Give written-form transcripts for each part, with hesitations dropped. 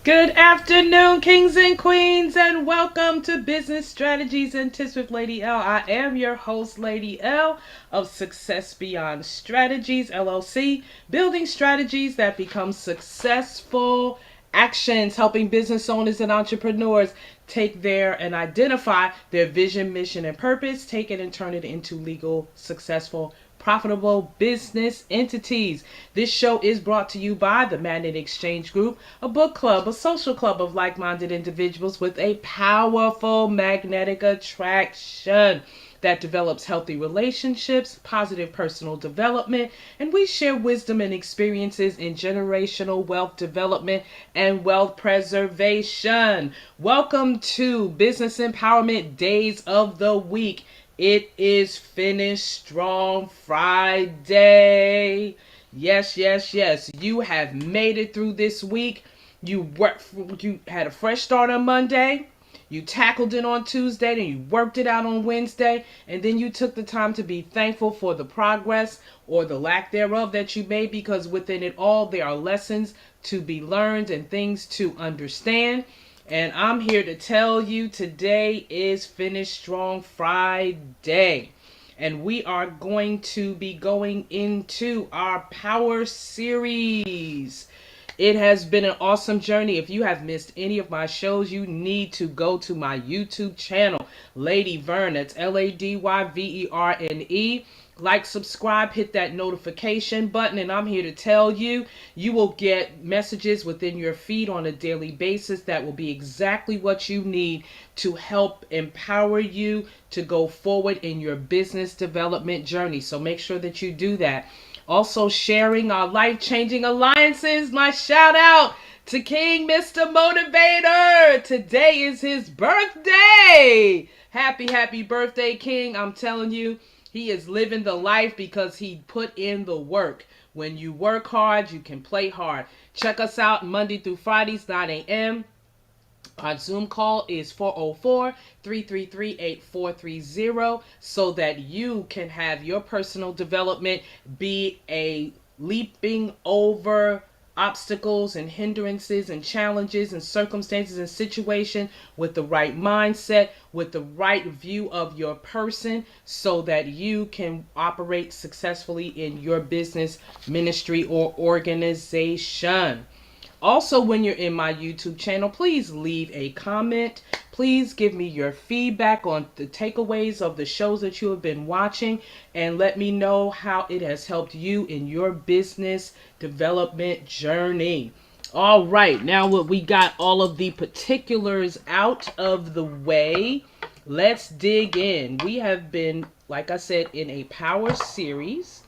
Good afternoon, kings and queens, and welcome to Business Strategies and Tips with Lady L. I am your host, Lady L, of Success Beyond Strategies, LLC, building strategies that become successful actions, helping business owners and entrepreneurs take and identify their vision, mission, and purpose, take it and turn it into legal, successful, profitable business entities. This show is brought to you by the Magnet Exchange Group, a book club, a social club of like-minded individuals with a powerful magnetic attraction that develops healthy relationships, positive personal development, and we share wisdom and experiences in generational wealth development and wealth preservation. Welcome to Business Empowerment Days of the Week. It is Finish Strong Friday. Yes. You have made it through this week. You had a fresh start on Monday. You tackled it on Tuesday, then you worked it out on Wednesday, and then you took the time to be thankful for the progress or the lack thereof that you made, because within it all there are lessons to be learned and things to understand. And I'm here to tell you today is Finish Strong Friday. And we are going to be going into our Power Series. It has been an awesome journey. If you have missed any of my shows, you need to go to my YouTube channel, Lady Verne. That's LadyVerne. Like, subscribe, hit that notification button, and I'm here to tell you, you will get messages within your feed on a daily basis that will be exactly what you need to help empower you to go forward in your business development journey. So make sure that you do that. Also, sharing our life-changing alliances. My shout out to King Mr. Motivator. Today is his birthday. Happy birthday, King. I'm telling you, he is living the life because he put in the work. When you work hard, you can play hard. Check us out Monday through Fridays, 9 a.m. Our Zoom call is 404-333-8430 so that you can have your personal development be a leaping over obstacles and hindrances and challenges and circumstances and situation with the right mindset, with the right view of your person, so that you can operate successfully in your business, ministry, or organization. Also, when you're in my YouTube channel, please leave a comment. Please give me your feedback on the takeaways of the shows that you have been watching, and let me know how it has helped you in your business development journey. All right, now that we got all of the particulars out of the way, let's dig in. We have been, like I said, in a power series.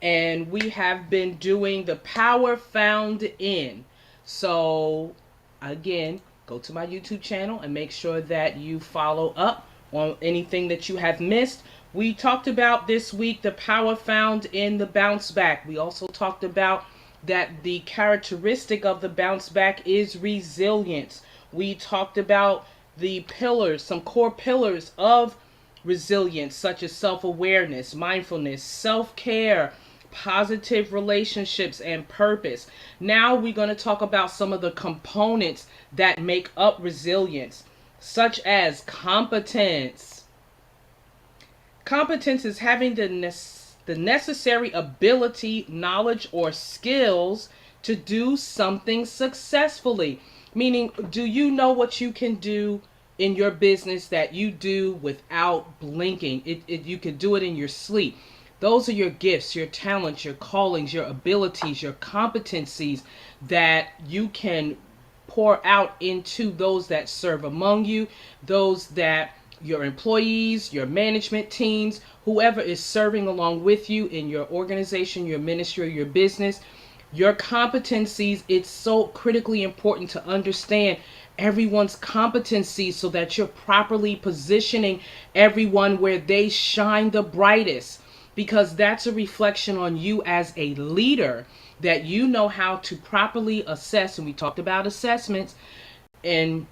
And we have been doing the power found in. So, again, go to my YouTube channel and make sure that you follow up on anything that you have missed. We talked about this week the power found in the bounce back. We also talked about that the characteristic of the bounce back is resilience. We talked about the pillars, some core pillars of resilience, such as self-awareness, mindfulness, self-care, positive relationships, and purpose. Now we're going to talk about some of the components that make up resilience, such as competence. Competence is having the necessary ability, knowledge, or skills to do something successfully. Meaning, do you know what you can do in your business that you do without blinking? You can do it in your sleep. Those are your gifts, your talents, your callings, your abilities, your competencies that you can pour out into those that serve among you, those that your employees, your management teams, whoever is serving along with you in your organization, your ministry, or your business. Your competencies, it's so critically important to understand everyone's competencies so that you're properly positioning everyone where they shine the brightest. Because that's a reflection on you as a leader, that you know how to properly assess. And we talked about assessments, and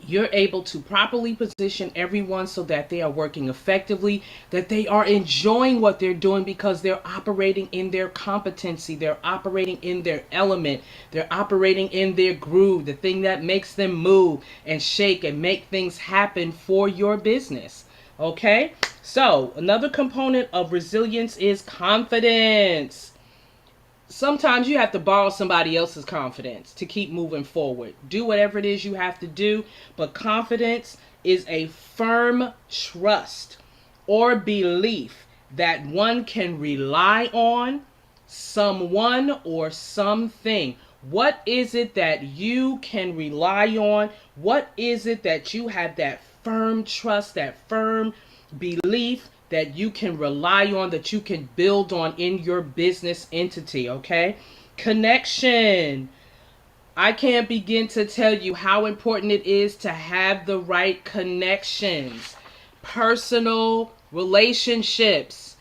you're able to properly position everyone so that they are working effectively, that they are enjoying what they're doing because they're operating in their competency, they're operating in their element, they're operating in their groove, the thing that makes them move and shake and make things happen for your business. Okay? So, another component of resilience is confidence. Sometimes you have to borrow somebody else's confidence to keep moving forward. Do whatever it is you have to do, but confidence is a firm trust or belief that one can rely on someone or something. What is it that you can rely on? What is it that you have that firm trust, that firm belief that you can rely on, that you can build on in your business entity, okay? Connection. I can't begin to tell you how important it is to have the right connections. Personal relationships.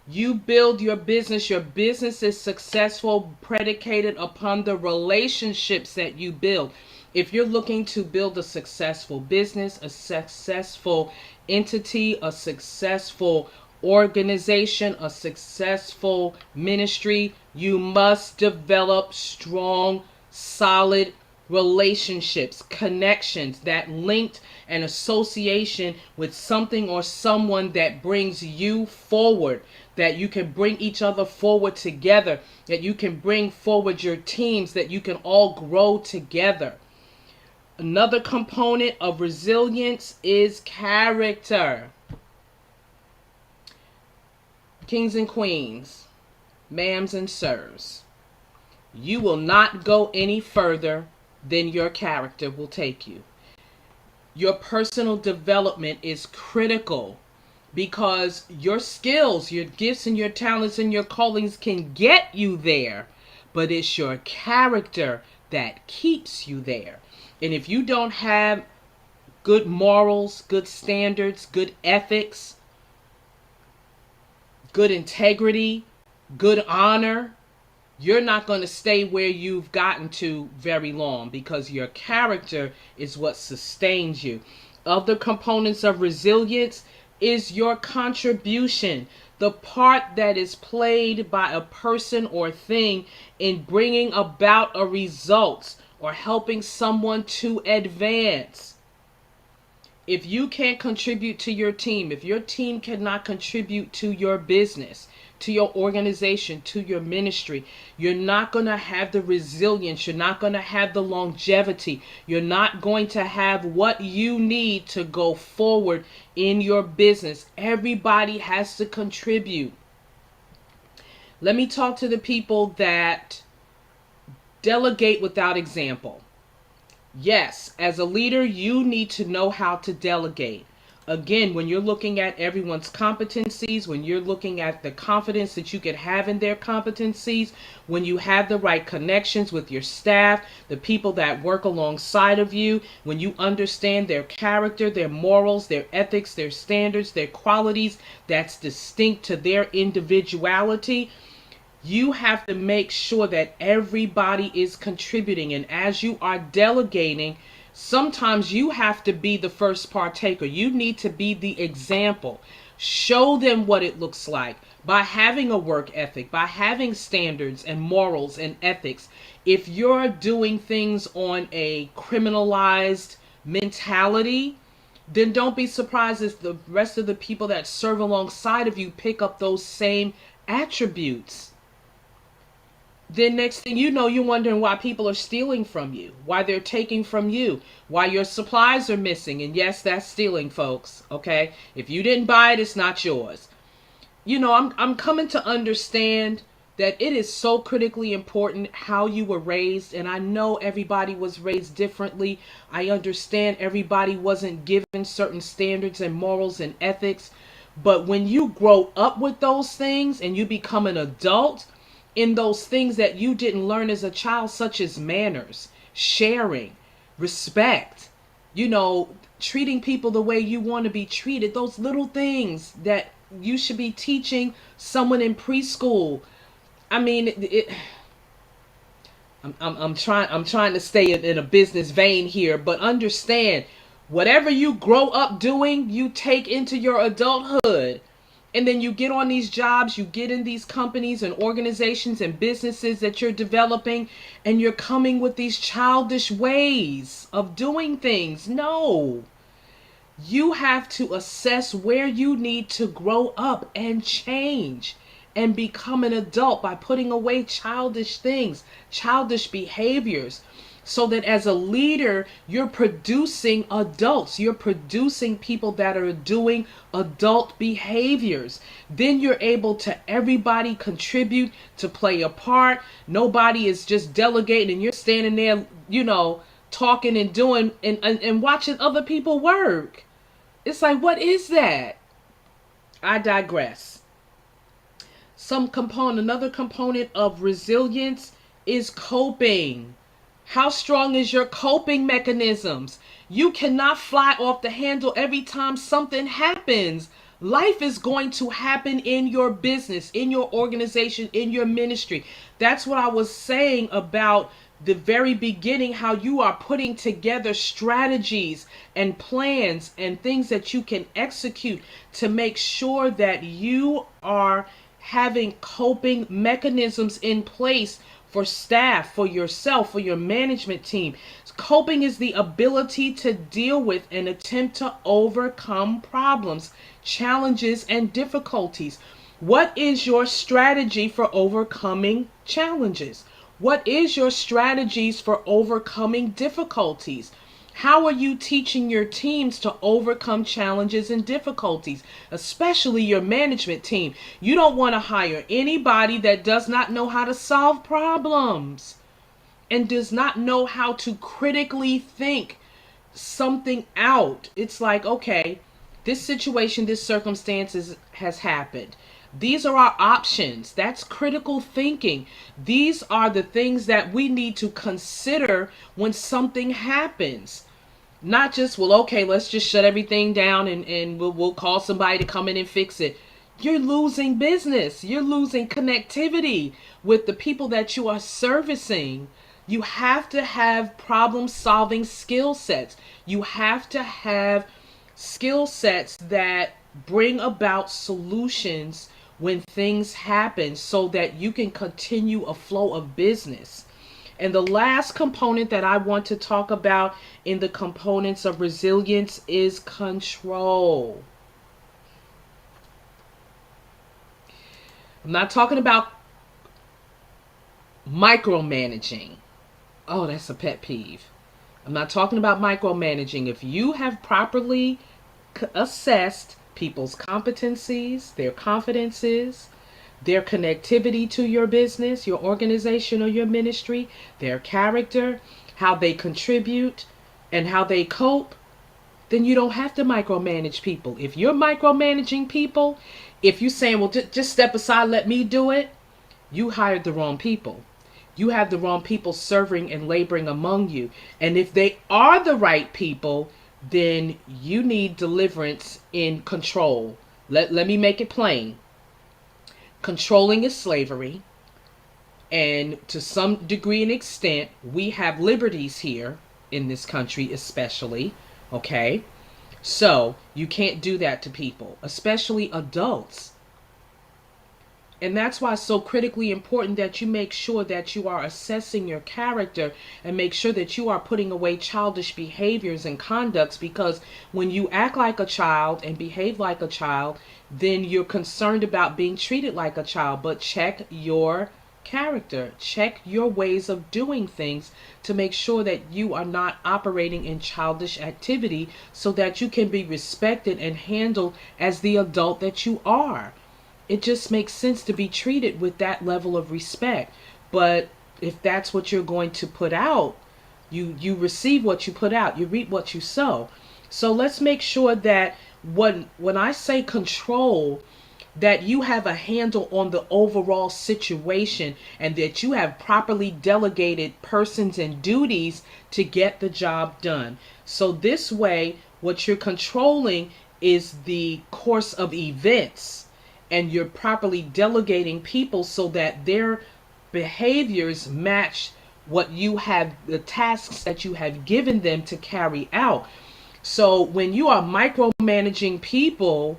You build your business is successful predicated upon the relationships that you build. If you're looking to build a successful business, a successful entity, a successful organization, a successful ministry, you must develop strong, solid relationships, connections, that linked and association with something or someone that brings you forward, that you can bring each other forward together, that you can bring forward your teams, that you can all grow together. Another component of resilience is character. Kings and queens, ma'ams and sirs, you will not go any further than your character will take you. Your personal development is critical because your skills, your gifts, and your talents and your callings can get you there, but it's your character that keeps you there. And if you don't have good morals, good standards, good ethics, good integrity, good honor, you're not going to stay where you've gotten to very long because your character is what sustains you. Other components of resilience is your contribution, the part that is played by a person or thing in bringing about a result or helping someone to advance. If you can't contribute to your team, if your team cannot contribute to your business, to your organization, to your ministry, you're not going to have the resilience, you're not going to have the longevity, you're not going to have what you need to go forward in your business. Everybody has to contribute. Let me talk to the people that delegate without example. Yes, as a leader, you need to know how to delegate. Again, when you're looking at everyone's competencies, when you're looking at the confidence that you can have in their competencies, when you have the right connections with your staff, the people that work alongside of you, when you understand their character, their morals, their ethics, their standards, their qualities that's distinct to their individuality, you have to make sure that everybody is contributing. And as you are delegating, sometimes you have to be the first partaker. You need to be the example. Show them what it looks like by having a work ethic, by having standards and morals and ethics. If you're doing things on a criminalized mentality, then don't be surprised if the rest of the people that serve alongside of you pick up those same attributes. Then next thing you know, you're wondering why people are stealing from you, why they're taking from you, why your supplies are missing. And yes, that's stealing, folks. Okay? If you didn't buy it, it's not yours. You know, I'm coming to understand that it is so critically important how you were raised. And I know everybody was raised differently. I understand everybody wasn't given certain standards and morals and ethics. But when you grow up with those things and you become an adult, in those things that you didn't learn as a child, such as manners, sharing, respect, you know, treating people the way you want to be treated, those little things that you should be teaching someone in preschool. I mean, I'm trying to stay in a business vein here, but understand Whatever you grow up doing, you take into your adulthood. And then you get on these jobs, you get in these companies and organizations and businesses that you're developing, and you're coming with these childish ways of doing things. No. You have to assess where you need to grow up and change and become an adult by putting away childish things, childish behaviors, so that as a leader, you're producing adults. You're producing people that are doing adult behaviors. Then you're able to everybody contribute to play a part. Nobody is just delegating and you're standing there, talking and doing and watching other people work. It's like, what is that? I digress. Another component of resilience is coping. How strong is your coping mechanisms? You cannot fly off the handle every time something happens. Life is going to happen in your business, in your organization, in your ministry. That's what I was saying about the very beginning, how you are putting together strategies and plans and things that you can execute to make sure that you are having coping mechanisms in place for staff, for yourself, for your management team. Coping is the ability to deal with and attempt to overcome problems, challenges, and difficulties. What is your strategy for overcoming challenges? What is your strategies for overcoming difficulties? How are you teaching your teams to overcome challenges and difficulties, especially your management team? You don't want to hire anybody that does not know how to solve problems and does not know how to critically think something out. It's like, okay, this situation, this circumstance has happened. These are our options. That's critical thinking. These are the things that we need to consider when something happens. Not just, well, okay, let's just shut everything down and we'll call somebody to come in and fix it. You're losing business. You're losing connectivity with the people that you are servicing. You have to have problem-solving skill sets. You have to have skill sets that bring about solutions when things happen so that you can continue a flow of business. And the last component that I want to talk about in the components of resilience is control. I'm not talking about micromanaging. Oh, that's a pet peeve. I'm not talking about micromanaging. If you have properly assessed people's competencies, their confidences, their connectivity to your business, your organization, or your ministry, their character, how they contribute, and how they cope, then you don't have to micromanage people. If you're micromanaging people, if you're saying, well, just step aside, let me do it, you hired the wrong people. You have the wrong people serving and laboring among you. And if they are the right people, then you need deliverance in control. Let me make it plain. Controlling is slavery. And to some degree and extent, we have liberties here in this country especially. Okay? So you can't do that to people, especially adults. And that's why it's so critically important that you make sure that you are assessing your character and make sure that you are putting away childish behaviors and conducts, because when you act like a child and behave like a child, then you're concerned about being treated like a child. But check your character, check your ways of doing things to make sure that you are not operating in childish activity so that you can be respected and handled as the adult that you are. It just makes sense to be treated with that level of respect. But if that's what you're going to put out, you receive what you put out, you reap what you sow. So let's make sure that when I say control, that you have a handle on the overall situation and that you have properly delegated persons and duties to get the job done. So this way, what you're controlling is the course of events, and you're properly delegating people so that their behaviors match what you have, the tasks that you have given them to carry out. So when you are micromanaging people,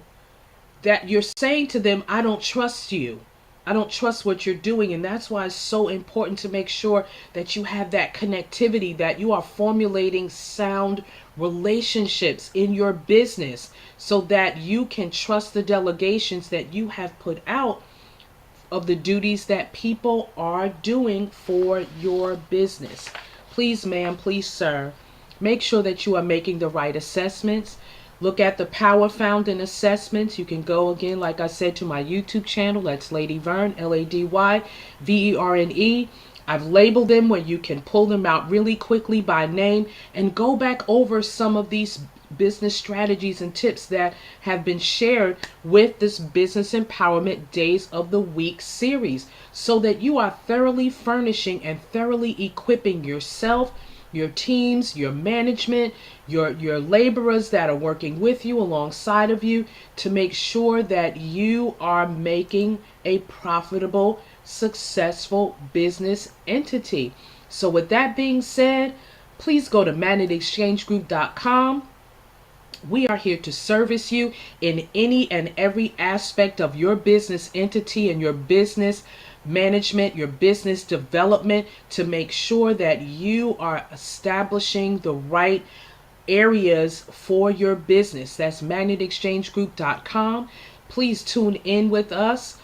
that you're saying to them, I don't trust you. I don't trust what you're doing. And that's why it's so important to make sure that you have that connectivity, that you are formulating sound relationships in your business so that you can trust the delegations that you have put out of the duties that people are doing for your business. Please, ma'am, please, sir, make sure that you are making the right assessments. Look at the Power Founding assessments. You can go again, like I said, to my YouTube channel. That's Lady Verne, LadyVerne. I've labeled them where you can pull them out really quickly by name and go back over some of these business strategies and tips that have been shared with this Business Empowerment Days of the Week series so that you are thoroughly furnishing and thoroughly equipping yourself, your teams, your management, your laborers that are working with you, alongside of you, to make sure that you are making a profitable, successful business entity. So with that being said, please go to magnetexchangegroup.com. We are here to service you in any and every aspect of your business entity and your business management, your business development, to make sure that you are establishing the right areas for your business. That's magnetexchangegroup.com. Please tune in with us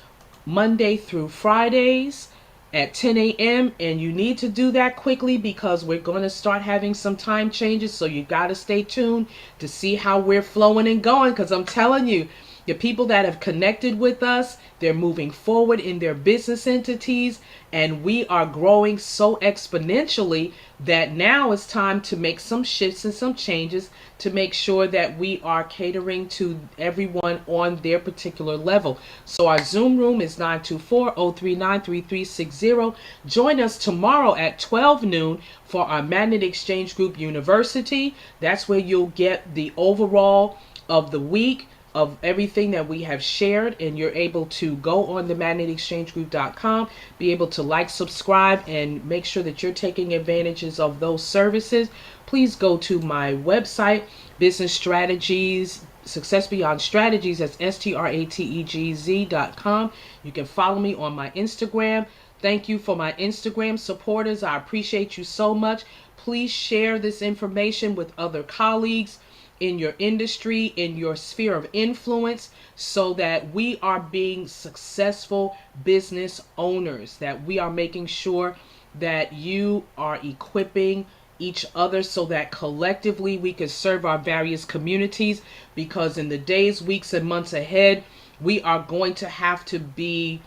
Monday through Fridays at 10 a.m. and you need to do that quickly because we're going to start having some time changes, so you got to stay tuned to see how we're flowing and going, because I'm telling you, the people that have connected with us, they're moving forward in their business entities, and we are growing so exponentially that now it's time to make some shifts and some changes to make sure that we are catering to everyone on their particular level. So our Zoom room is 924-039-3360. Join us tomorrow at 12 noon for our Magnet Exchange Group University. That's where you'll get the overall of the week of everything that we have shared, and you're able to go on the magnetexchangegroup.com, be able to like, subscribe, and make sure that you're taking advantages of those services. Please go to my website, Business Strategies, Success Beyond Strategies, that's STRATEGZ.com. You can follow me on my Instagram. Thank you for my Instagram supporters. I appreciate you so much. Please share this information with other colleagues in your industry, in your sphere of influence, so that we are being successful business owners, that we are making sure that you are equipping each other so that collectively we can serve our various communities, because in the days, weeks, and months ahead, we are going to have to be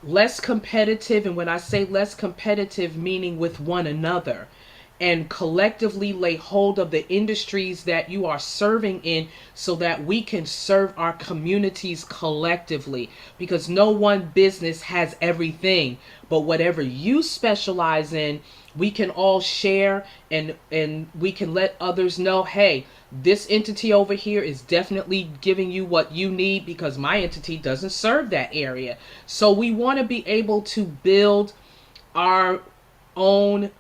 less competitive. And when I say less competitive, meaning with one another, and collectively lay hold of the industries that you are serving in so that we can serve our communities collectively, because no one business has everything, but whatever you specialize in, we can all share, and we can let others know, hey, this entity over here is definitely giving you what you need because my entity doesn't serve that area. So we want to be able to build our own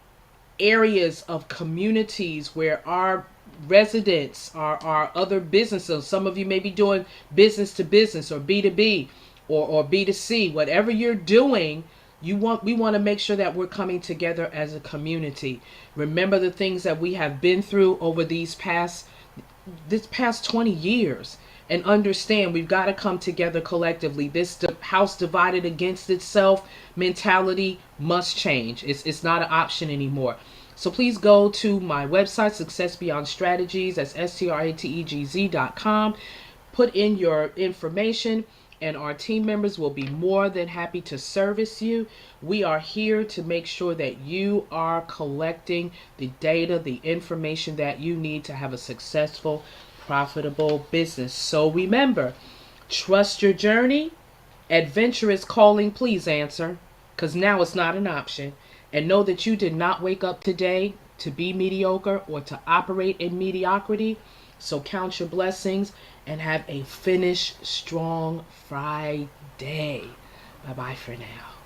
areas of communities where our residents are other businesses. Some of you may be doing business to business or B2B or B2C. Whatever you're doing, we want to make sure that we're coming together as a community. Remember the things that we have been through over this past 20 years, and understand we've got to come together collectively. This house divided against itself mentality must change. It's not an option anymore. So please go to my website, Success Beyond Strategies, that's STRATEGZ.com. Put in your information, and our team members will be more than happy to service you. We are here to make sure that you are collecting the data, the information that you need to have a successful, profitable business. So remember, trust your journey. Adventure is calling. Please answer, because now it's not an option. And know that you did not wake up today to be mediocre or to operate in mediocrity. So count your blessings and have a finish strong Friday. Bye-bye for now.